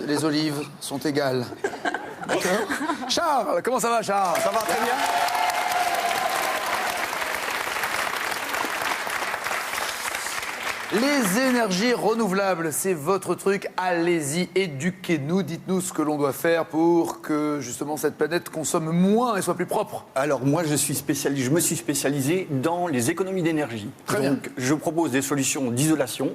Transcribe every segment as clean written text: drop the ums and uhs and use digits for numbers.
les olives sont égales. D'accord. Charles, comment ça va, Charles? Ça va très bien. Les énergies renouvelables, c'est votre truc. Allez-y, éduquez-nous, dites-nous ce que l'on doit faire pour que justement cette planète consomme moins et soit plus propre. Alors moi, je me suis spécialisé dans les économies d'énergie. Donc je propose des solutions d'isolation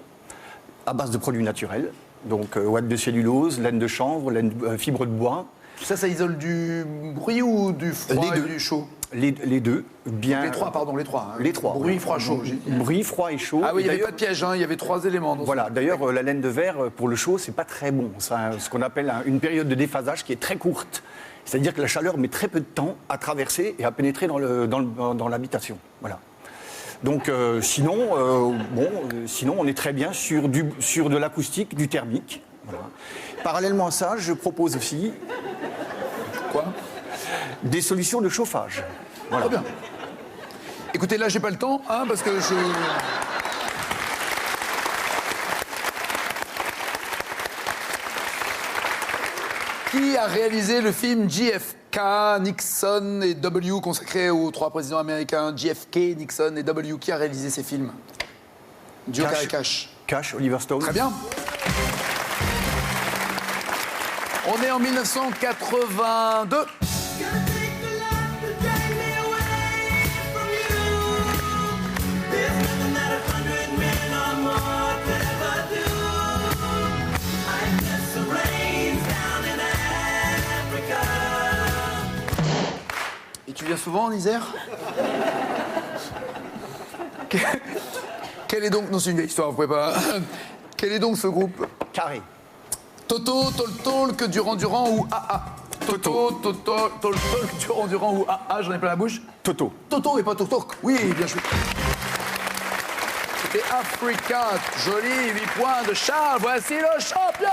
à base de produits naturels. Donc ouate de cellulose, laine de chanvre, fibre de bois. Ça isole du bruit ou du froid et du chaud? Les deux. Bien... Les trois, pardon, les trois. Hein. Les trois. Bruit, froid, chaud. Bruit, froid et chaud. Ah oui, il n'y avait pas de piège, hein, il y avait 3 éléments. Voilà, d'ailleurs, la laine de verre, pour le chaud, c'est pas très bon. C'est ce qu'on appelle une période de déphasage qui est très courte. C'est-à-dire que la chaleur met très peu de temps à traverser et à pénétrer dans l'habitation. Voilà. Donc, sinon, on est très bien sur de l'acoustique, du thermique. Voilà. Parallèlement à ça, je propose aussi... Quoi? Des solutions de chauffage. Voilà. Très bien. Écoutez, là, j'ai pas le temps, hein, parce que je... Qui a réalisé le film JFK, Nixon et W, consacré aux 3 présidents américains? JFK, Nixon et W. Qui a réalisé ces films? Joker et Cash. Cash, Oliver Stone. Très bien. On est en 1982. Et tu viens souvent en Isère? Quel est donc... Non, c'est une vieille histoire, vous pouvez pas... Quel est donc ce groupe? Carré. Toto, Toltolk, Durand ou AA? Toto, Toltolk, Durand ou AA? J'en ai plein la bouche. Toto. Toto et pas Toltolk. Oui, bien joué. C'était Africa. Joli, 8 points de Charles. Voici le champion!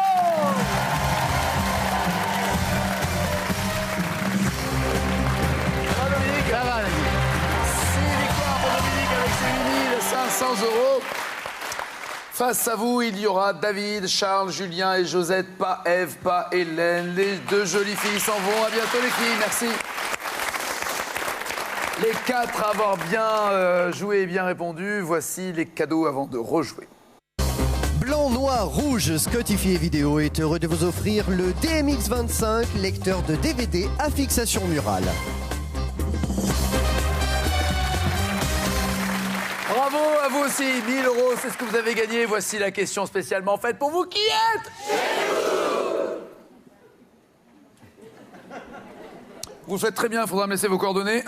Ça va, Dominique? Ça va, 6 victoires pour Dominique avec ses 8 500 €. Face à vous, il y aura David, Charles, Julien et Josette. Pas Ève, pas Hélène. Les 2 jolies filles s'en vont. À bientôt, les filles. Merci. Les 4 à avoir bien joué et bien répondu. Voici les cadeaux avant de rejouer. Blanc, noir, rouge, Spotify Vidéo est heureux de vous offrir le DMX25, lecteur de DVD à fixation murale. Bravo à vous aussi, 1 000 €, c'est ce que vous avez gagné. Voici la question spécialement faite pour vous. Qui êtes? Vous le faites très bien, il faudra me laisser vos coordonnées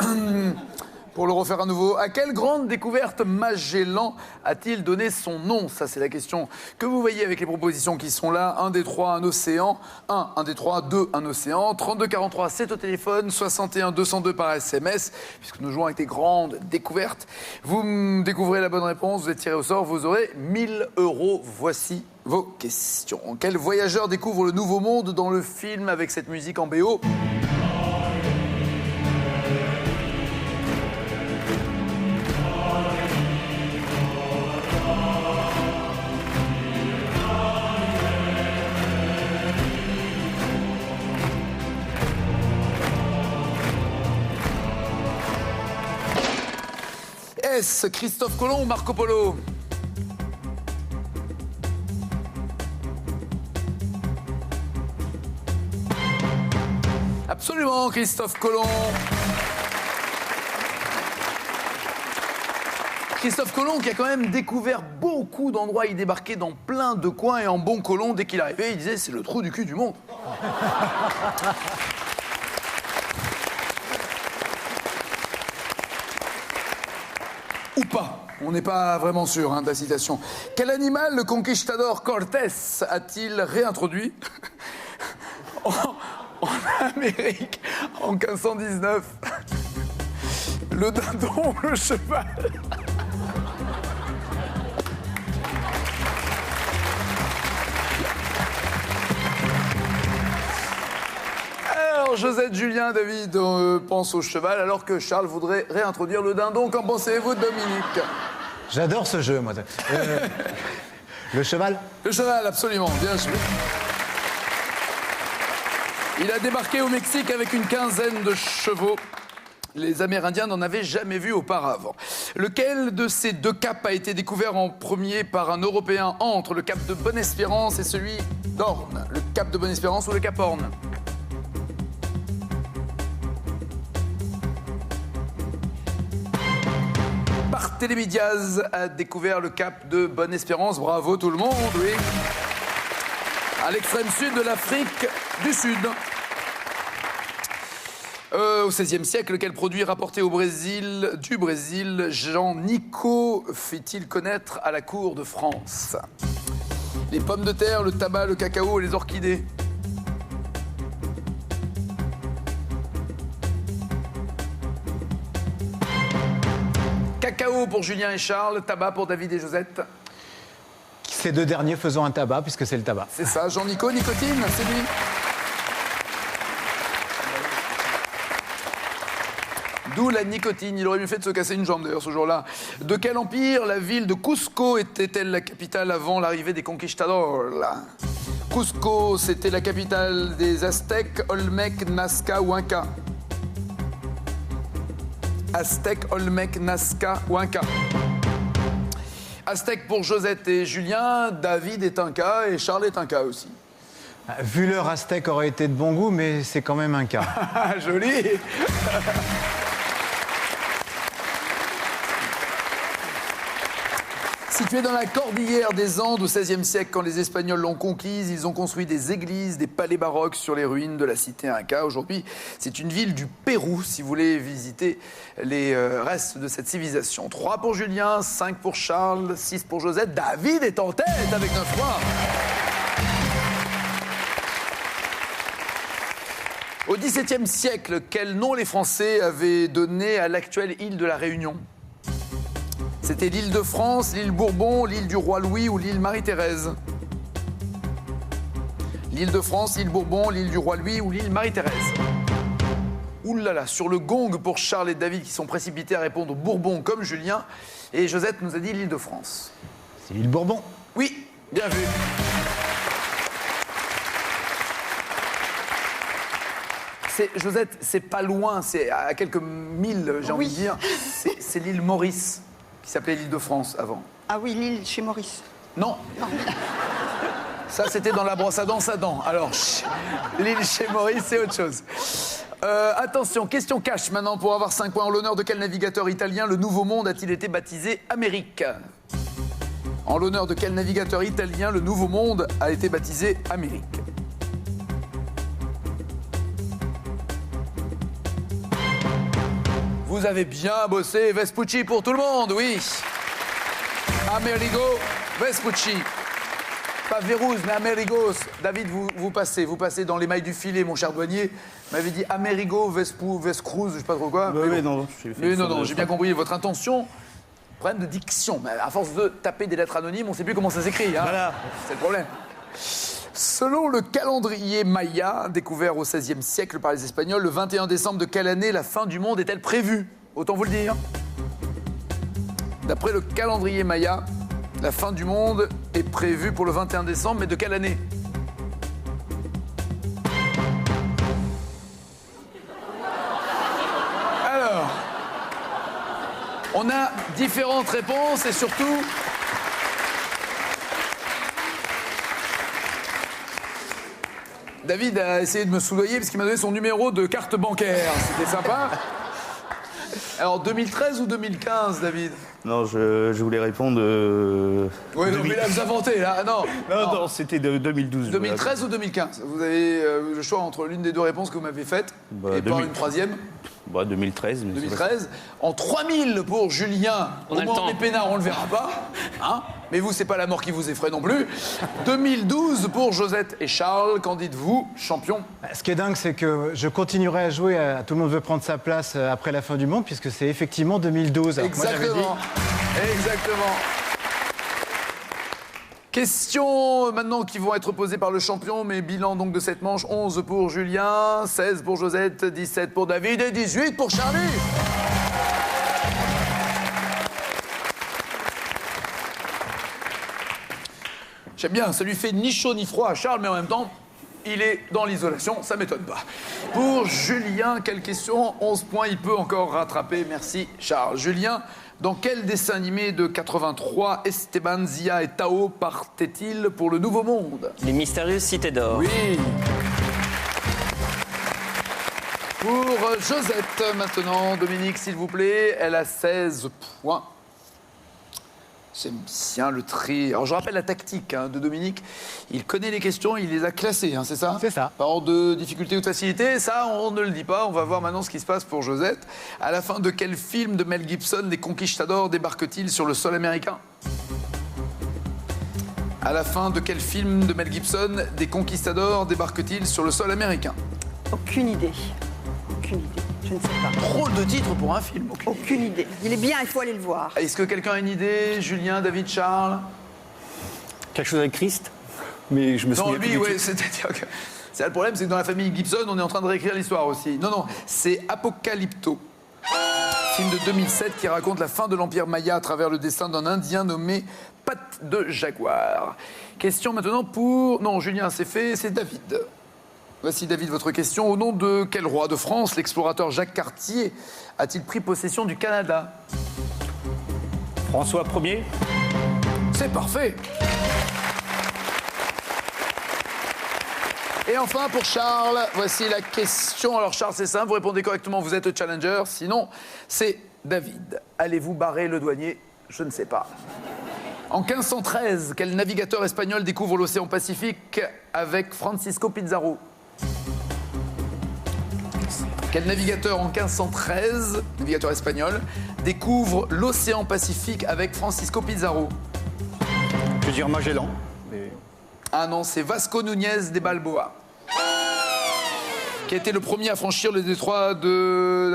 pour le refaire à nouveau. À quelle grande découverte Magellan a-t-il donné son nom? Ça, c'est la question que vous voyez avec les propositions qui sont là. 1 des 3, un océan. 1 des 3, 2, un océan. 32 43, c'est au téléphone. 61 202 par SMS, puisque nous jouons avec des grandes découvertes. Vous découvrez la bonne réponse, vous êtes tiré au sort, vous aurez 1 000 €. Voici vos questions. Quel voyageur découvre le nouveau monde dans le film avec cette musique en BO? Est-ce Christophe Colomb ou Marco Polo? Absolument, Christophe Colomb. Christophe Colomb qui a quand même découvert beaucoup d'endroits, il débarquait dans plein de coins et en bon colon, dès qu'il arrivait, il disait c'est le trou du cul du monde. Ou pas, on n'est pas vraiment sûr de la citation. Quel animal le conquistador Cortés a-t-il réintroduit en Amérique en 1519? Le dindon, le cheval. Alors, Josette, Julien, David pensent au cheval, alors que Charles voudrait réintroduire le dindon. Qu'en pensez-vous, Dominique? J'adore ce jeu, moi. Le cheval? Le cheval, absolument, bien joué. Il a débarqué au Mexique avec une quinzaine de chevaux. Les Amérindiens n'en avaient jamais vu auparavant. Lequel de ces deux caps a été découvert en premier par un Européen entre le cap de Bonne-Espérance et celui d'Horn? Le cap de Bonne-Espérance ou le cap Horn? Barthélémy Diaz a découvert le cap de Bonne-Espérance. Bravo tout le monde, oui. À l'extrême sud de l'Afrique du Sud. Au XVIe siècle, quel produit rapporté du Brésil, Jean Nicot fit-il connaître à la cour de France? Les pommes de terre, le tabac, le cacao et les orchidées. Cacao pour Julien et Charles, tabac pour David et Josette. Ces deux derniers faisant un tabac, puisque c'est le tabac. C'est ça, Jean Nicot, nicotine, c'est lui. D'où la nicotine. Il aurait mieux fait de se casser une jambe d'ailleurs ce jour-là. De quel empire la ville de Cusco était-elle la capitale avant l'arrivée des conquistadors? Cusco, c'était la capitale des Aztèques, Olmec, Nazca ou Inca. Aztèque, Olmec, Nazca ou Inca. Aztèque pour Josette et Julien, David est Inca et Charles est Inca aussi. Vu l'heure, aztèque aurait été de bon goût, mais c'est quand même un cas. Joli. Située dans la cordillère des Andes au XVIe siècle, quand les Espagnols l'ont conquise, ils ont construit des églises, des palais baroques sur les ruines de la cité Inca. Aujourd'hui, c'est une ville du Pérou, si vous voulez visiter les restes de cette civilisation. 3 pour Julien, 5 pour Charles, 6 pour Josette. David est en tête avec 9 points. Au XVIIe siècle, quel nom les Français avaient donné à l'actuelle île de la Réunion? C'était l'île de France, l'île Bourbon, l'île du Roi Louis ou l'île Marie-Thérèse? L'île de France, l'île Bourbon, l'île du Roi Louis ou l'île Marie-Thérèse? Ouh là là, sur le gong pour Charles et David qui sont précipités à répondre Bourbon comme Julien. Et Josette nous a dit l'île de France. C'est l'île Bourbon. Oui, bien vu. Josette, c'est pas loin, c'est à quelques milles, j'ai envie de dire. C'est l'île Maurice, qui s'appelait l'île de France avant. Ah oui, l'île chez Maurice. Non. Ça, c'était dans la brosse à dents, Adam. Alors, l'île chez Maurice, c'est autre chose. Attention, question cash maintenant pour avoir 5 points. En l'honneur de quel navigateur italien le Nouveau Monde a-t-il été baptisé Amérique? En l'honneur de quel navigateur italien le Nouveau Monde a été baptisé Amérique? Vous avez bien bossé, Vespucci pour tout le monde, oui. Amerigo Vespucci. Pas Vérouz, mais Amerigos. David, vous passez dans les mailles du filet, mon cher douanier. Vous m'avez dit Amerigo Vescruz, je sais pas trop quoi. Oui, non, j'ai bien compris votre intention. Problème de diction. Mais à force de taper des lettres anonymes, on ne sait plus comment ça s'écrit. Hein. Voilà. C'est le problème. Selon le calendrier Maya, découvert au XVIe siècle par les Espagnols, le 21 décembre de quelle année la fin du monde est-elle prévue? Autant vous le dire. D'après le calendrier Maya, la fin du monde est prévue pour le 21 décembre, mais de quelle année? Alors, on a différentes réponses et surtout... David a essayé de me soudoyer parce qu'il m'a donné son numéro de carte bancaire. C'était sympa. Alors, 2013 ou 2015, David? Non, je voulais répondre... Oui, non, mais là, vous inventez, là. Non, c'était de 2012. 2013 ou 2015? Vous avez le choix entre l'une des deux réponses que vous m'avez faites et pas une troisième. 2013. 2013. En 3000 pour Julien. Au moment des peinards, on le verra pas. Hein, mais vous, c'est pas la mort qui vous effraie non plus. 2012 pour Josette et Charles. Qu'en dites-vous, champion? Ce qui est dingue, c'est que je continuerai à jouer à Tout le monde veut prendre sa place après la fin du monde, puisque c'est effectivement 2012. Alors exactement. Exactement. Questions maintenant qui vont être posées par le champion, mais bilan donc de cette manche, 11 pour Julien, 16 pour Josette, 17 pour David et 18 pour Charlie. J'aime bien, ça lui fait ni chaud ni froid à Charles, mais en même temps, il est dans l'isolation, ça m'étonne pas. Pour Julien, quelle question? 11 points, il peut encore rattraper. Merci Charles. Julien, dans quel dessin animé de 83 Esteban, Zia et Tao partaient-ils pour le Nouveau Monde? Les mystérieuses cités d'or. Oui. Pour Josette, maintenant, Dominique, s'il vous plaît, elle a 16 points. J'aime bien le tri. Alors, je rappelle la tactique de Dominique. Il connaît les questions, il les a classées, c'est ça? C'est ça. Par ordre de difficulté ou de facilité, ça, on ne le dit pas. On va voir maintenant ce qui se passe pour Josette. À la fin de quel film de Mel Gibson les conquistadors débarquent-ils sur le sol américain? À la fin de quel film de Mel Gibson des conquistadors débarquent-ils sur le sol américain? Aucune idée. Aucune idée. Je ne sais pas. Drôle de titre pour un film. Aucune idée. Il est bien, il faut aller le voir. Est-ce que quelqu'un a une idée? Julien, David, Charles? Quelque chose avec Christ, mais je me Non, souviens lui, plus du oui, titre. c'est-à-dire que... C'est le problème, c'est que dans la famille Gibson, on est en train de réécrire l'histoire aussi. Non, c'est Apocalypto. Film de 2007 qui raconte la fin de l'Empire Maya à travers le destin d'un Indien nommé Patte de Jaguar. Question maintenant pour... Non, Julien, c'est fait, c'est David. Voici, David, votre question. Au nom de quel roi de France l'explorateur Jacques Cartier a-t-il pris possession du Canada? François Ier. C'est parfait. Et enfin, pour Charles, voici la question. Alors, Charles, c'est simple, vous répondez correctement, vous êtes le challenger. Sinon, c'est David. Allez-vous barrer le douanier? Je ne sais pas. En 1513, quel navigateur espagnol découvre l'océan Pacifique avec Francisco Pizarro? Quel navigateur en 1513, navigateur espagnol, découvre l'océan Pacifique avec Francisco Pizarro? Je veux dire Magellan. Mais... Ah non, c'est Vasco Núñez de Balboa, qui a été le premier à franchir le détroit de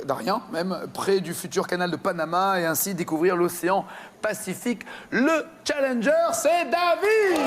Darien, même, près du futur canal de Panama, et ainsi découvrir l'océan Pacifique. Le challenger, c'est David!